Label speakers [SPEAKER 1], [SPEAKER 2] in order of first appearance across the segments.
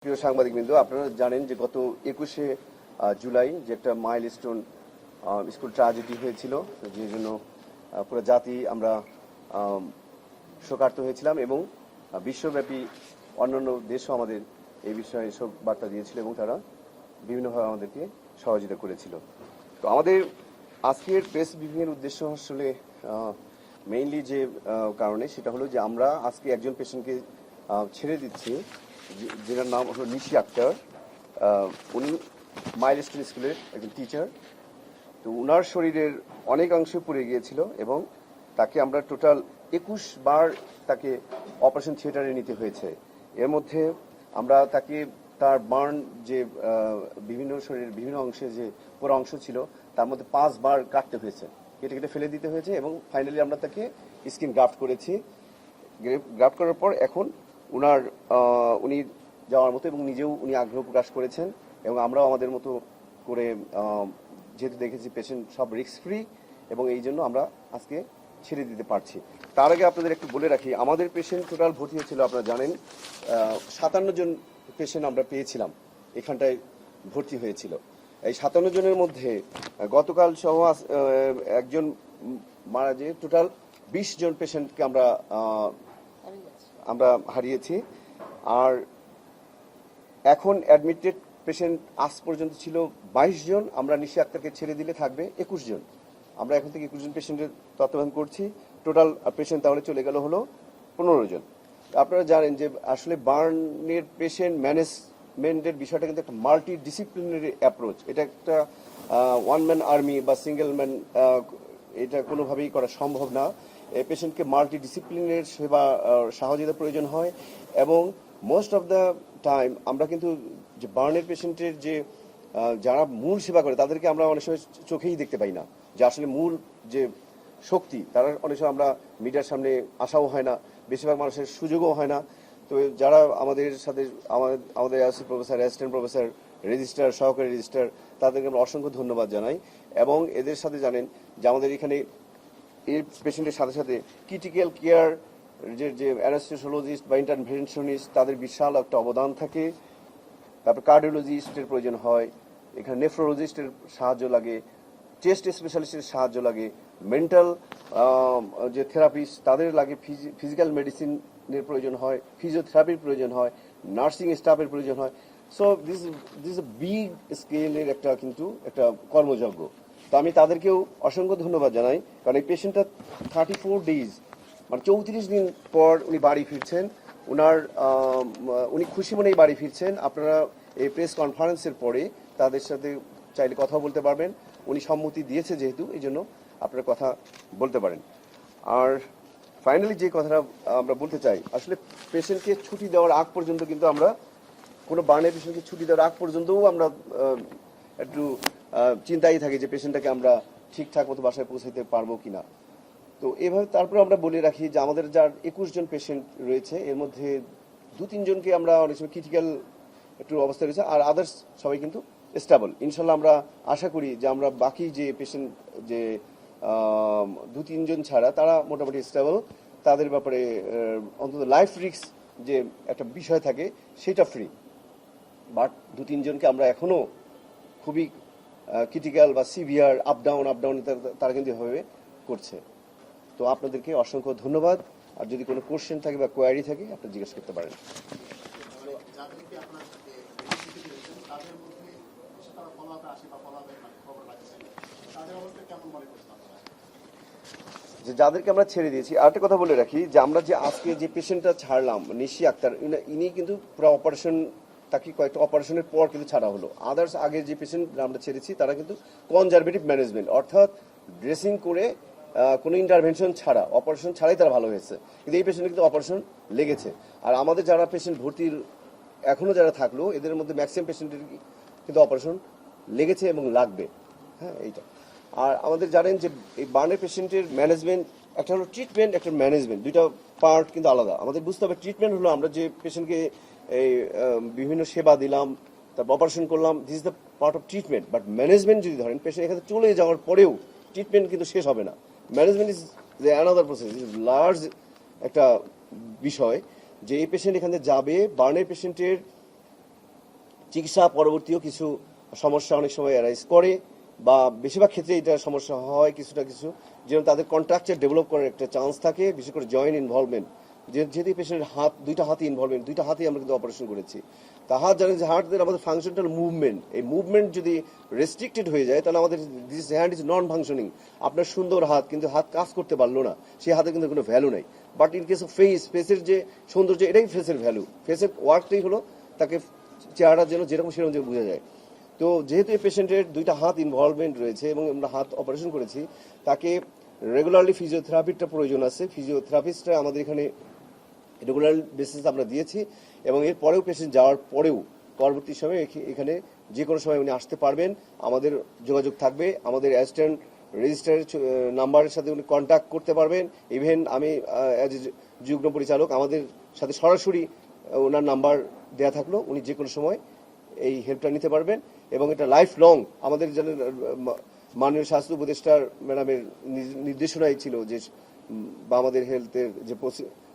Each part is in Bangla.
[SPEAKER 1] প্রিয় সাংবাদিকবৃন্দ, আপনারা জানেন যে গত 21শে জুলাই যে একটা মাইলস্টোন স্কুল ট্র্যাজেডি হয়েছিল, যে জন্য পুরো জাতি আমরা শোকার্ত হয়েছিলাম এবং বিশ্বব্যাপী অন্যান্য দেশও আমাদের এই বিষয়ে শোক বার্তা দিয়েছিল এবং তারা বিভিন্নভাবে আমাদেরকে সহযোগিতা করেছিল। তো আমাদের আজকের প্রেস ব্রিফিংয়ের উদ্দেশ্য আসলে মেইনলি যে কারণে সেটা হলো যে আমরা আজকে একজন পেশেন্টকে ছেড়ে দিচ্ছি, যেটার নাম হলো নিশি আক্তার। উনি মাইলস্টোন স্কুলের একজন টিচার। তো উনার শরীরের অনেক অংশ পুড়ে গিয়েছিল এবং তাকে আমরা টোটাল 21 বার তাকে অপারেশন থিয়েটারে নিতে হয়েছে। এর মধ্যে আমরা তাকে তার বার্ন যে বিভিন্ন শরীরের বিভিন্ন অংশে যে পুরো অংশ ছিল তার মধ্যে 5 বার কাটতে হয়েছে, কেটে কেটে ফেলে দিতে হয়েছে এবং ফাইনালি আমরা তাকে স্কিন গ্রাফট করেছি। গ্রাফট করার পর এখন উনি যাওয়ার মতো এবং নিজেও উনি আগ্রহ প্রকাশ করেছেন এবং আমরাও আমাদের মতো করে যেহেতু দেখেছি পেশেন্ট সব রিস্ক ফ্রি এবং এই জন্য আমরা আজকে ছেড়ে দিতে পারছি। তার আগে আপনাদের একটু বলে রাখি, আমাদের পেশেন্ট টোটাল ভর্তি হয়েছিল, আপনারা জানেন 57 জন পেশেন্ট আমরা পেয়েছিলাম এখানটায় ভর্তি হয়েছিল। এই 57 জনের মধ্যে গতকাল সহ একজন মারা যায়, টোটাল 20 জন পেশেন্টকে আমরা হারিয়েছি। আর এখন অ্যাডমিটেড পেশেন্ট আজ পর্যন্ত ছিল 22 জন। আমরা নিশি আক্তারকে ছেড়ে দিলে থাকবে 21 জন। আমরা এখন থেকে 21 জন পেশেন্টের তত্ত্বাবধান করছি। টোটাল পেশেন্ট তাহলে চলে গেল হলো 15 জন। আপনারা জানেন যে আসলে বার্নের পেশেন্ট ম্যানেজমেন্টের বিষয়টা কিন্তু একটা মাল্টি ডিসিপ্লিনারি অ্যাপ্রোচ। এটা একটা ওয়ান ম্যান আর্মি বা সিঙ্গেল ম্যান এটা কোনোভাবেই করা সম্ভব না। এই পেশেন্টকে মাল্টি ডিসিপ্লিনের সেবা সহযোগিতা প্রয়োজন হয় এবং মোস্ট অফ দ্য টাইম আমরা কিন্তু যে বার্নের পেশেন্টের যে যারা মূল সেবা করে তাদেরকে আমরা অনেক সময় চোখেই দেখতে পাই না, যে আসলে মূল যে শক্তি তারা অনেক সময় আমরা মিডিয়ার সামনে আসাও হয় না, বেশিরভাগ মানুষের সুযোগও হয় না। তো যারা আমাদের সাথে আমাদের assistant professor, assistant professor, registrar, সহকারী রেজিস্ট্রার, তাদেরকে আমরা অসংখ্য ধন্যবাদ জানাই এবং এদের সাথে জানেন যে আমাদের এখানে এই পেশেন্টের সাথে সাথে ক্রিটিক্যাল কেয়ার যে অ্যানেস্থেসিওলজিস্ট বা ইন্টারভেনশনিস্ট তাদের বিশাল একটা অবদান থাকে। তারপর কার্ডিওলজিস্টের প্রয়োজন হয়, এখানে নেফ্রোলজিস্টের সাহায্য লাগে, চেস্ট স্পেশালিস্টের সাহায্য লাগে, মেন্টাল যে থেরাপিস্ট তাদের লাগে, ফিজিক্যাল মেডিসিনের প্রয়োজন হয়, ফিজিওথেরাপির প্রয়োজন হয়, নার্সিং স্টাফের প্রয়োজন হয়। সো দিস এ বিগ স্কেলের কিন্তু একটা কর্মযজ্ঞ। তো আমি তাদেরকেও অসংখ্য ধন্যবাদ জানাই, কারণ এই পেশেন্টটা 34 ডেজ মানে 34 দিন পর উনি বাড়ি ফিরছেন। উনি খুশি মনেই বাড়ি ফিরছেন। আপনারা এই প্রেস কনফারেন্সের পরে তাদের সাথে চাইলে কথা বলতে পারবেন। উনি সম্মতি দিয়েছে যেহেতু, এই জন্য আপনারা কথা বলতে পারেন। আর ফাইনালি যে কথাটা আমরা বলতে চাই, আসলে পেশেন্টকে ছুটি দেওয়ার আগ পর্যন্ত কিন্তু আমরা কোনো বার্নের পেশেন্টকে ছুটি দেওয়ার আগ পর্যন্তও আমরা একটু চিন্তাই থাকি যে পেশেন্টটাকে আমরা ঠিকঠাক মতো বাসায় পৌঁছাতে পারবো কিনা। তো এভাবে তারপরে আমরা বলে রাখি যে আমাদের যার 21 জন পেশেন্ট রয়েছে এর মধ্যে 2-3 জনকে আমরা অনেক সময় ক্রিটিক্যাল একটু অবস্থা রয়েছে, আর আদার্স সবাই কিন্তু স্টেবল। ইনশাল্লাহ আমরা আশা করি যে আমরা বাকি যে পেশেন্ট যে 2-3 জন ছাড়া তারা মোটামুটি স্টেবল। তাদের ব্যাপারে অন্তত লাইফ রিস্ক যে একটা বিষয় থাকে সেটা ফ্রি। বাট 2-3 জনকে আমরা এখনো খুবই ক্রিটিক্যাল বা সিভিয়ার আপ ডাউন তারা কিন্তু এভাবে করছে। তো আপনাদেরকে অসংখ্য ধন্যবাদ। আর যদি কোনো কোশ্চেন থাকে বা কোয়ারি থাকে আপনি জিজ্ঞেস করতে পারেন। যে যাদেরকে আমরা ছেড়ে দিয়েছি, আরেকটা কথা বলে রাখি যে আমরা যে আজকে যে পেশেন্টটা ছাড়লাম নিশি আক্তার, ইনি কিন্তু পুরো অপারেশন, তাকে কয়েকটা অপারেশনের পর কিন্তু ছাড়া হলো। আদার্স আগে যে পেশেন্ট আমরা ছেড়েছি তারা কিন্তু কনজারভেটিভ ম্যানেজমেন্ট, অর্থাৎ ড্রেসিং করে কোনো ইন্টারভেনশন ছাড়া, অপারেশন ছাড়াই তারা ভালো হয়েছে। কিন্তু এই পেশেন্টে কিন্তু অপারেশন লেগেছে। আর আমাদের যারা পেশেন্ট ভর্তির এখনও যারা থাকলো এদের মধ্যে ম্যাক্সিমাম পেশেন্টের কিন্তু অপারেশন লেগেছে এবং লাগবে। হ্যাঁ, এইটা। আর আমাদের জানেন যে এই বার্নের পেশেন্টের ম্যানেজমেন্ট, একটা হলো ট্রিটমেন্ট, একটা ম্যানেজমেন্ট, দুইটা পার্ট কিন্তু আলাদা। আমাদের বুঝতে হবে ট্রিটমেন্ট হলো আমরা যে পেশেন্টকে এই বিভিন্ন সেবা দিলাম, তারপর অপারেশন করলাম, this is the part of treatment. But management যদি ধরেন পেশেন্ট এখানে চলে যাওয়ার পরেও ট্রিটমেন্ট কিন্তু শেষ হবে না। Management is another process, is large একটা বিষয় যে এই পেশেন্ট এখানে যাবে, বার্নের পেশেন্টের চিকিৎসা পরবর্তীও কিছু সমস্যা অনেক সময় অ্যারাইজ করে, বা বেশিরভাগ ক্ষেত্রে এটা সমস্যা হয় কিছুটা কিছু, যেমন তাদের কন্ট্রাকচার ডেভেলপ করার একটা চান্স থাকে, বিশেষ করে জয়েন্ট ইনভলভমেন্ট। যেহেতু পেশেন্টের দুইটা হাতই ইনভলভমেন্ট, দুইটা হাতেই আমরা কিন্তু অপারেশন করেছি। তা হাত জানেন যে হার্টের আমাদের ফাংশনটাল মুভমেন্ট, এই মুভমেন্ট যদি রেস্ট্রিক্টেড হয়ে যায় তাহলে আমাদের this hand is non functioning. আপনার সুন্দর হাত কিন্তু হাত কাজ করতে পারলো না, সেই হাতে কিন্তু কোনো ভ্যালু নাই। বাট ইন কেস অফ ফেসের যে সৌন্দর্য, এটাই ফেসের ভ্যালু। ফেসের ওয়ার্কটাই হলো তাকে চেহারার যেন যেরকম সেরকম যে বোঝা যায়। তো যেহেতু এই পেশেন্টের দুইটা হাত ইনভলভমেন্ট রয়েছে এবং আমরা হাত অপারেশন করেছি, তাকে রেগুলারলি ফিজিওথেরাপিটা প্রয়োজন আছে। ফিজিওথেরাপিস্টরা আমাদের এখানে রেগুলার বেসিস আমরা দিয়েছি, এবং এর পরেও পেশেন্ট যাওয়ার পরেও পরবর্তী সময়ে এখানে যে কোনো সময় উনি আসতে পারবেন, আমাদের যোগাযোগ থাকবে, আমাদের অ্যাসিস্ট্যান্ট রেজিস্টারের নাম্বারের সাথে উনি কন্ট্যাক্ট করতে পারবেন। ইভেন আমি অ্যাজ এ যুগ্ম পরিচালক আমাদের সাথে সরাসরি ওনার নাম্বার দেওয়া থাকলো, উনি যে কোনো সময় এই হেল্পটা নিতে পারবেন। এবং এটা লাইফ লং আমাদের যেন মাননীয় স্বাস্থ্য উপদেষ্টার ম্যাডামের নির্দেশনাই ছিল যে, বা আমাদের হেলথের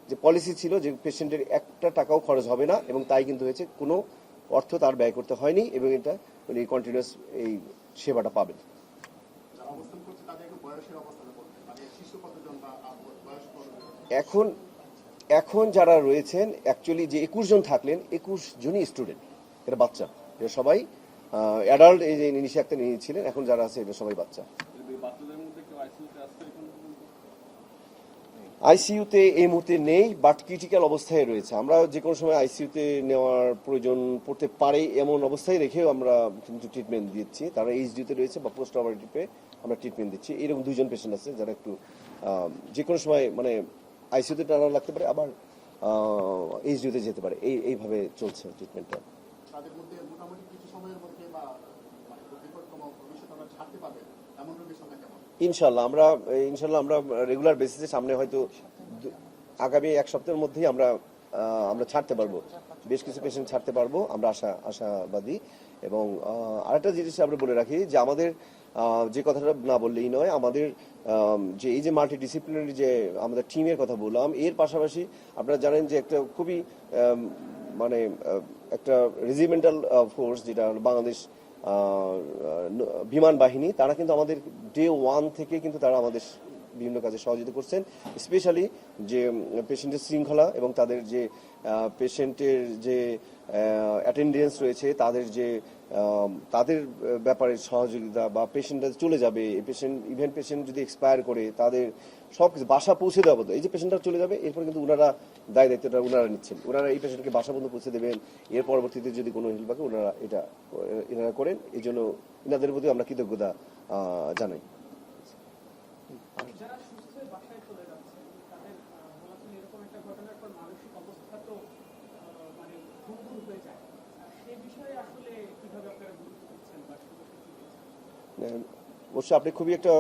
[SPEAKER 1] যে পলিসি ছিল যে পেশেন্টের একটা টাকাও খরচ হবে না, এবং তাই কিন্তু হয়েছে, কোনো অর্থ তার ব্যয় করতে হয়নি, এবং এটা উনি কন্টিনিউয়াস এই সেবাটা পাবেন। এখন এখন যারা রয়েছেন অ্যাকচুয়ালি যে 21 জন থাকলেন, 21 জনই স্টুডেন্ট, এরা বাচ্চা, এরা সবাই অ্যাডাল্ট এই যে নিষেধাজ্ঞা নিয়েছিলেন, এখন যারা আছে এরা সবাই বাচ্চা। আইসিইউতে এই মুহূর্তে নেই, বাট ক্রিটিক্যাল অবস্থায় রয়েছে। আমরা যে কোনো সময় আইসিইউতে নেওয়ার প্রয়োজন পড়তে পারে এমন অবস্থায় রেখেও আমরা কিন্তু ট্রিটমেন্ট দিচ্ছি। তারা এইচডিউতে রয়েছে বা পোস্ট অপারেটিভে আমরা ট্রিটমেন্ট দিচ্ছি। এরকম 2 জন পেশেন্ট আছে যারা একটু যে কোনো সময় মানে আইসিইউতে টানা লাগতে পারে, আবার এইচডিউতে যেতে পারে, এইভাবে চলছে ট্রিটমেন্টটা। তাদের মধ্যে মোটামুটি কিছু সময়ের মধ্যে বা মানে বিপদতম ভবিষ্যতে আমরা ছাড়তে পারবে এমন রোগীর সংখ্যা কেমন? ইনশাল্লাহ আমরা রেগুলার বেসিসে সামনে হয়তো আগামী 1 সপ্তাহের মধ্যেই আমরা ছাড়তে পারবো, বেশ কিছু পেশেন্ট ছাড়তে পারবো, আমরা আশাবাদী। এবং আরেকটা জিনিস আমরা বলে রাখি যে আমাদের যে কথাটা না বললেই নয়, আমাদের যে এই যে মাল্টি ডিসিপ্লিনারি যে আমাদের টিমের কথা বললাম, এর পাশাপাশি আপনারা জানেন যে একটা খুবই মানে একটা রেজিমেন্টাল ফোর্স যেটা বাংলাদেশ বিমান বাহিনী, তারা কিন্তু আমাদের ডে 1 থেকে কিন্তু তারা আমাদের বিভিন্ন কাজে সহযোগিতা করছেন। স্পেশালি যে পেশেন্টের শৃঙ্খলা এবং তাদের যে পেশেন্টের যে অ্যাটেন্ডেন্স রয়েছে, তাদের ব্যাপারে সহযোগিতা, বা পেশেন্টরা চলে যাবে, পেশেন্ট যদি এক্সপায়ার করে তাদের সব কিছু বাসা পৌঁছে দেওয়া হতো। এই যে পেশেন্টরা চলে যাবে, এরপর কিন্তু ওনারা দায়িত্বটা ওনারা নিচ্ছেন, ওনারা এই পেশেন্টকে বাসা পর্যন্ত পৌঁছে দেবেন। এর পরবর্তীতে যদি কোনো হেল্প লাগে এনারা করেন। এই জন্য এনাদের প্রতি আমরা কৃতজ্ঞতা জানাই। অবশ্যই আপনি খুবই একটা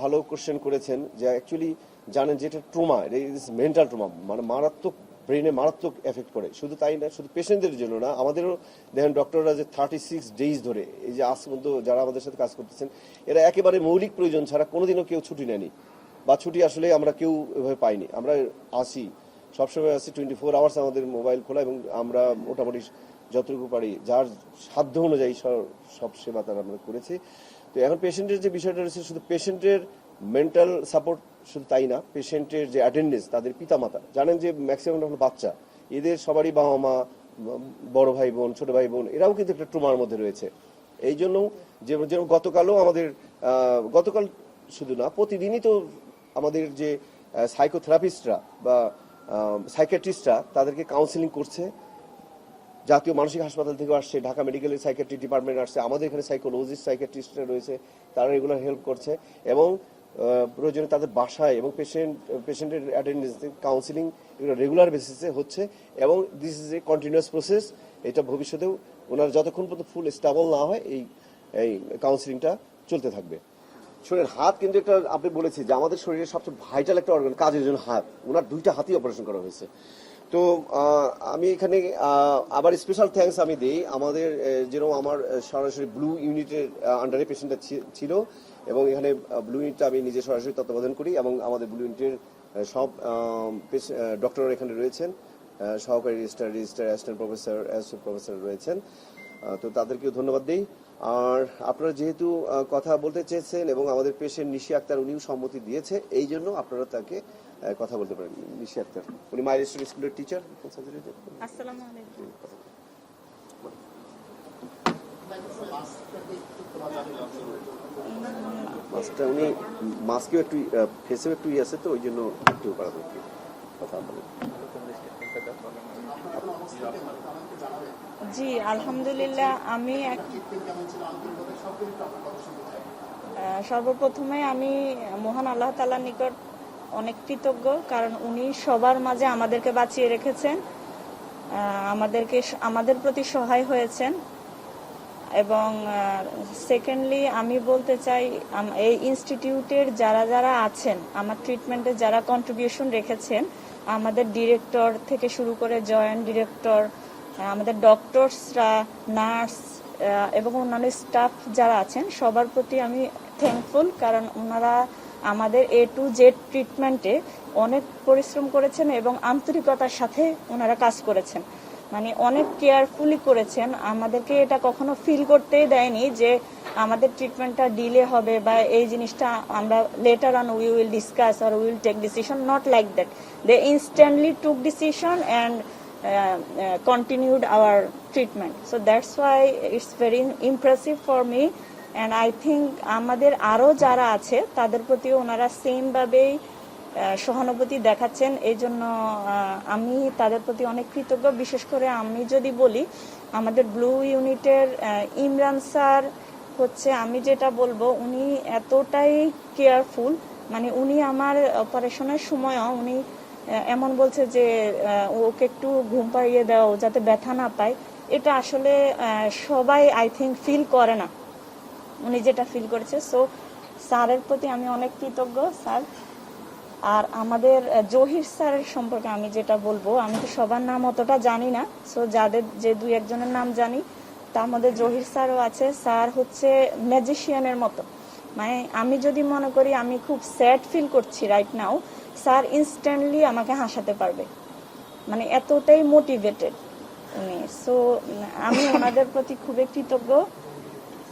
[SPEAKER 1] ভালো কোশ্চেন করেছেন, যে অ্যাকচুয়ালি জানেন যে এটা ট্রমা, এটা মেন্টাল ট্রমা, মানে মারাত্মক ব্রেনে মারাত্মক এফেক্ট করে। শুধু তাই না, শুধু পেশেন্টদের জন্য না, আমাদেরও দেখেন ডক্টররা যে 36 ডেজ ধরে এই যে আজ পর্যন্ত যারা আমাদের সাথে কাজ করতেছেন, এরা একেবারে মৌলিক প্রয়োজন ছাড়া কোনোদিনও কেউ ছুটি নেয়নি, বা ছুটি আসলে আমরা কেউ এভাবে পাইনি। আমরা আসি, সবসময় আসি, 24 আওয়ার্স আমাদের মোবাইল খোলা, এবং আমরা মোটামুটি যতটুকু পারি যার সাধ্য অনুযায়ী সব সেবা তারা আমরা করেছি। তো এখন পেশেন্টের যে বিষয়টা রয়েছে, শুধু পেশেন্টের মেন্টাল সাপোর্ট শুধু তাই না, পেশেন্টের যে অ্যাটেন্ডেন্স, তাদের পিতামাতা, জানেন যে ম্যাক্সিমাম হলো বাচ্চা, এদের সবারই বাবা মা, বড় ভাই বোন, ছোট ভাই বোন, এরাও কিন্তু একটা ট্রমার মধ্যে রয়েছে। এই জন্য যেমন গতকাল শুধু না, প্রতিদিনই তো আমাদের যে সাইকোথেরাপিস্টরা বা সাইকিয়াট্রিস্টরা তাদেরকে কাউন্সিলিং করছে। জাতীয় মানসিক হাসপাতাল থেকে আসছে, ঢাকা মেডিকেলের সাইকিয়াট্রি ডিপার্টমেন্ট আসছে, আমাদের এখানে সাইকোলজিস্ট সাইকিয়াট্রিস্টরা রয়েছে, তারা রেগুলার হেল্প করছে। এবং প্রয়োজনে তাদের বাসায় এবং পেশেন্টের অ্যাটেন্ডেন্স কাউন্সিলিং এগুলো রেগুলার বেসিসে হচ্ছে, এবং this is a continuous process. এটা ভবিষ্যতেও ওনার যতক্ষণ পর্যন্ত ফুল স্টেবল না হয় এই কাউন্সিলিংটা চলতে থাকবে। শরীরের হাত কিন্তু একটা, আপনি বলেছি যে আমাদের শরীরের সবচেয়ে ভাইটাল একটা অর্গান, কাজের জন্য হাত, ওনার 2টা হাতই অপারেশন করা হয়েছে। তো আমি এখানে আবার স্পেশাল থ্যাঙ্কস আমি দিই আমাদের, যেরকম আমার সরাসরি ব্লু ইউনিটের আন্ডারে পেশেন্টটা ছিল, এবং এখানে ব্লু ইউনিটটা আমি নিজে সরাসরি তত্ত্বাবধান করি, এবং আমাদের ব্লু ইউনিটের সব ডক্টর এখানে রয়েছেন, সহকারী registrar, assistant professor, associate professor রয়েছেন। তো তাদেরকেও ধন্যবাদ দিই। আর আপনারা যেহেতু কথা বলতে চেয়েছেন এবং আমাদের পেশেন্ট নিশি আক্তার উনিও সম্মতি দিয়েছে, এই জন্য আপনারা তাকে কথা বলতে পারেন। নিশি আক্তার উনি মাইলস্টোন স্কুলের টিচার।
[SPEAKER 2] আসসালামু আলাইকুম।
[SPEAKER 1] মাস্কটা উনি মাস্কেও একটু ফেসেও একটু আছে, তো ওই জন্য একটু কথা বলেন।
[SPEAKER 2] জি আলহামদুলিল্লাহ, আমি সর্বপ্রথমে আমি মহান আল্লাহ তাআলার নিকট অনেক কৃতজ্ঞ, কারণ উনি সবার মাঝে আমাদেরকে বাঁচিয়ে রেখেছেন, আমাদের প্রতি সহায় হয়েছেন। এবং সেকেন্ডলি আমি বলতে চাই, এই ইনস্টিটিউটের যারা যারা আছেন, আমার ট্রিটমেন্টে যারা কন্ট্রিবিউশন রেখেছেন, আমাদের ডিরেক্টর থেকে শুরু করে জয়েন্ট ডিরেক্টর, আমাদের ডক্টরসরা, নার্স এবং অন্যান্য স্টাফ যারা আছেন, সবার প্রতি আমি থ্যাঙ্কফুল, কারণ ওনারা আমাদের A to Z ট্রিটমেন্টে অনেক পরিশ্রম করেছেন এবং আন্তরিকতার সাথে ওনারা কাজ করেছেন, মানে অনেক কেয়ারফুলি করেছেন। আমাদেরকে এটা কখনো ফিল করতেই দেয়নি যে আমাদের ট্রিটমেন্টটা ডিলে হবে বা এই জিনিসটা আমরা later on we will discuss or will take decision, not like that. They instantly took decision and continued our treatment. So that's why it's very impressive for me, and I think আমাদের আরো যারা আছে তাদের প্রতি ওনারা সেম ভাবেই সহানুভূতি দেখাচ্ছেন। এই জন্য আমি তাদের প্রতি অনেক কৃতজ্ঞ। বিশেষ করে আমি যদি বলি, আমাদের ব্লু ইউনিটের ইমরান স্যার হচ্ছে, আমি যেটা বলবো, উনি এতটাই কেয়ারফুল, মানে উনি আমার অপারেশনের সময়ও উনি এমন বলছে যে ওকে একটু ঘুম পাড়িয়ে দাও যাতে ব্যথা না পায়। এটা আসলে সবাই আই থিঙ্ক ফিল করে না, উনি যেটা ফিল করেছে। সো স্যারের প্রতি আমি অনেক কৃতজ্ঞ স্যার। আর আমাদের জহির স্যারের সম্পর্কে আমি যেটা বলবো, আমি তো সবার নাম অতটা জানি না, সো যাদের যে দুই একজনের নাম জানি তার মধ্যে জহির স্যারও আছে। স্যার হচ্ছে ম্যাজিশিয়ানের মতো, মানে আমি যদি মনে করি আমি খুব স্যাড ফিল করছি রাইট নাও, স্যার ইনস্ট্যান্টলি আমাকে হাসাতে পারবে, মানে এতটাই মোটিভেটেড উনি। সো আমি ওনাদের প্রতি খুবই কৃতজ্ঞ।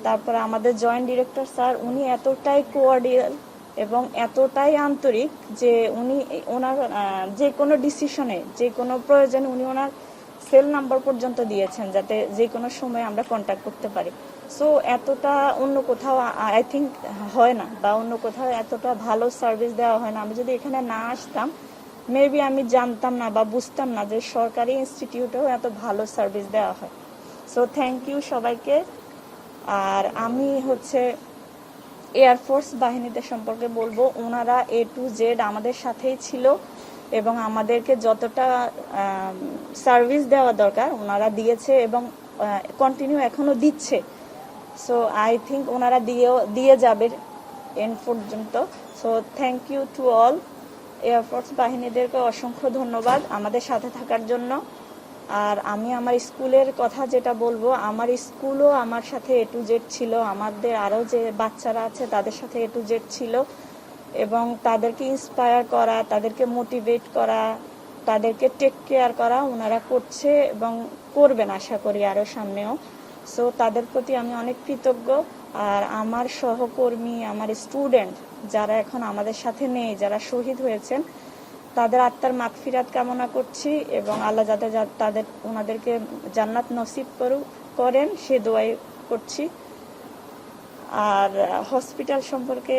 [SPEAKER 2] তারপরে আমাদের জয়েন্ট ডিরেক্টর স্যার, উনি এতটাই কোঅর্ডিয়াল এবং এতটাই আন্তরিক যে উনি ওনার যে কোনো ডিসিশনে, যে কোনো প্রয়োজনে উনি ওনার সেল নাম্বার পর্যন্ত দিয়েছেন, যাতে যে কোনো সময় আমরা কন্ট্যাক্ট করতে পারি। সো এতটা অন্য কোথাও আই থিঙ্ক হয় না, বা অন্য কোথাও এতটা ভালো সার্ভিস দেওয়া হয় না। আমি যদি এখানে না আসতাম, মেবি আমি জানতাম না বা বুঝতাম না যে সরকারি ইনস্টিটিউটেও এত ভালো সার্ভিস দেওয়া হয়। সো থ্যাংক ইউ সবাইকে। আর আমি হচ্ছে এয়ারফোর্স বাহিনীদের সম্পর্কে বলবো, ওনারা A to Z আমাদের সাথেই ছিল এবং আমাদেরকে যতটা সার্ভিস দেওয়া দরকার ওনারা দিয়েছে এবং কন্টিনিউ এখনো দিচ্ছে। সো আই থিঙ্ক ওনারা দিয়ে যাবে এন্ড পর্যন্ত। So thank you to all. Air force বাহিনীদেরকে অসংখ্য ধন্যবাদ আমাদের সাথে থাকার জন্য। আর আমি আমার স্কুলের কথা যেটা বলবো, আমার স্কুলও আমার সাথে A to Z ছিল, আমাদের আরও যে বাচ্চারা আছে তাদের সাথে A to Z ছিল, এবং তাদেরকে ইন্সপায়ার করা, তাদেরকে মোটিভেট করা, তাদেরকে টেক কেয়ার করা ওনারা করছে এবং করবেন আশা করি আরও সামনেও। সো তাদের প্রতি আমি অনেক কৃতজ্ঞ। আর আমার সহকর্মী, আমার স্টুডেন্ট যারা এখন আমাদের সাথে নেই, যারা শহীদ হয়েছেন, তাদের আত্মার মাগফিরাত কামনা করছি এবং আল্লাহ যাতে ওনাদেরকে জান্নাত নসিব করেন সে দোয়াই করছি। আর হসপিটাল সম্পর্কে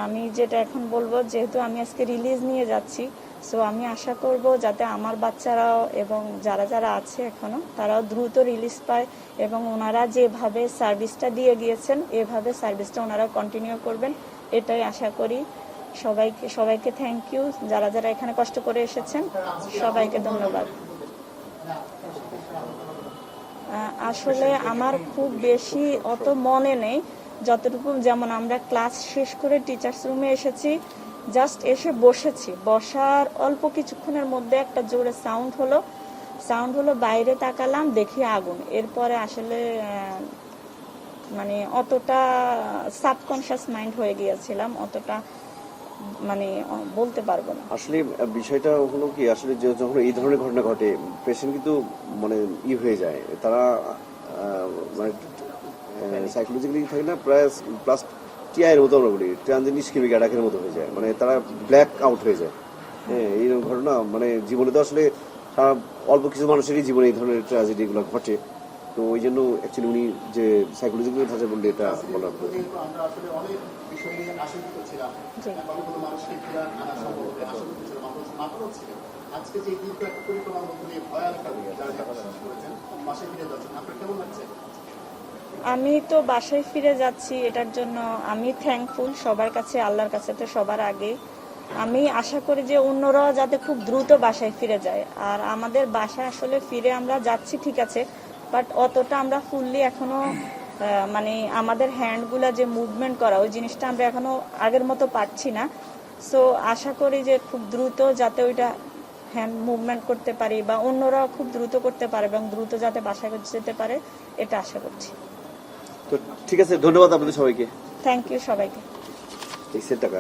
[SPEAKER 2] আমি যেটা এখন বলবো, যেহেতু আমি আজকে রিলিজ নিয়ে যাচ্ছি, সো আমি আশা করব যাতে আমার বাচ্চারাও এবং যারা যারা আছে এখনো, তারাও দ্রুত রিলিজ পায় এবং ওনারা যেভাবে সার্ভিসটা দিয়ে গিয়েছেন এভাবে সার্ভিসটা ওনারা কন্টিনিউ করবেন, এটাই আশা করি। সবাইকে থ্যাংক ইউ, যারা যারা এখানে কষ্ট করে এসেছেন সবাইকে ধন্যবাদ। আসলে আমার খুব বেশি অত মনে নেই, যতটুকু যেমন আমরা ক্লাস শেষ করে টিচার্স রুমে এসেছি, জাস্ট এসে বসেছি, বসার অল্প কিছুক্ষণের মধ্যে একটা জোরে সাউন্ড হলো, বাইরে তাকালাম দেখি আগুন। এরপরে আসলে মানে অতটা সাবকনশিয়াস মাইন্ড হয়ে গিয়েছিলাম, অতটা মানে বলতে পারবো না।
[SPEAKER 1] আসলে বিষয়টা হলো কি, আসলে যখন এই ধরনের ঘটনা ঘটে পেশেন্ট কিন্তু মানে হয়ে যায়, তারা মানে সাইকোলজিক্যালি থাকে না, প্রায় প্লাস টিআই এর মতো আমরা বলি, ট্রানজিট ইস্কেমিক অ্যাটাকের মতো হয়ে যায়, মানে তারা ব্ল্যাক আউট হয়ে যায়। হ্যাঁ, এইরকম ঘটনা মানে জীবনে তো আসলে অল্প কিছু মানুষেরই জীবনে এই ধরনের ট্র্যাজেডি গুলো ঘটে। তো ওই জন্য অ্যাকচুয়ালি উনি যে সাইকোলজিক্যাল ধাঁচা বললে এটা বলার
[SPEAKER 3] আমরা আসলে অনেক বিষয় নিয়ে আশঙ্কিত ছিলাম,
[SPEAKER 2] জি।
[SPEAKER 3] কোনো মানুষকে ফিরে আনা সম্ভব হবে আশঙ্কিত ছিল, মাথাও ছিল। আজকে যে দীর্ঘ একটা পরিক্রমার মধ্যে দিয়ে ভয়ানক যারা শেষ করেছেন, বাসায় ফিরে যাচ্ছেন, আপনার কেমন লাগছে?
[SPEAKER 2] আমি তো বাসায় ফিরে যাচ্ছি, এটার জন্য আমি থ্যাঙ্কফুল সবার কাছে, আল্লাহর কাছে তো সবার আগে। আমি আশা করি যে অন্যরাও যাতে খুব দ্রুত বাসায় ফিরে যায়। আর আমাদের বাসায় আসলে ফিরে আমরা যাচ্ছি ঠিক আছে, বাট অতটা আমরা ফুললি এখনো মানে আমাদের হ্যান্ডগুলা যে মুভমেন্ট করা ওই জিনিসটা আমরা এখনো আগের মতো পারছি না। সো আশা করি যে খুব দ্রুত যাতে ওইটা হ্যান্ড মুভমেন্ট করতে পারি বা অন্যরাও খুব দ্রুত করতে পারে এবং দ্রুত যাতে বাসায় যেতে পারে, এটা আশা করছি।
[SPEAKER 1] তো ঠিক আছে, ধন্যবাদ আপনাদের সবাইকে।
[SPEAKER 2] থ্যাংক ইউ সবাইকে।
[SPEAKER 1] এই সেট টাকা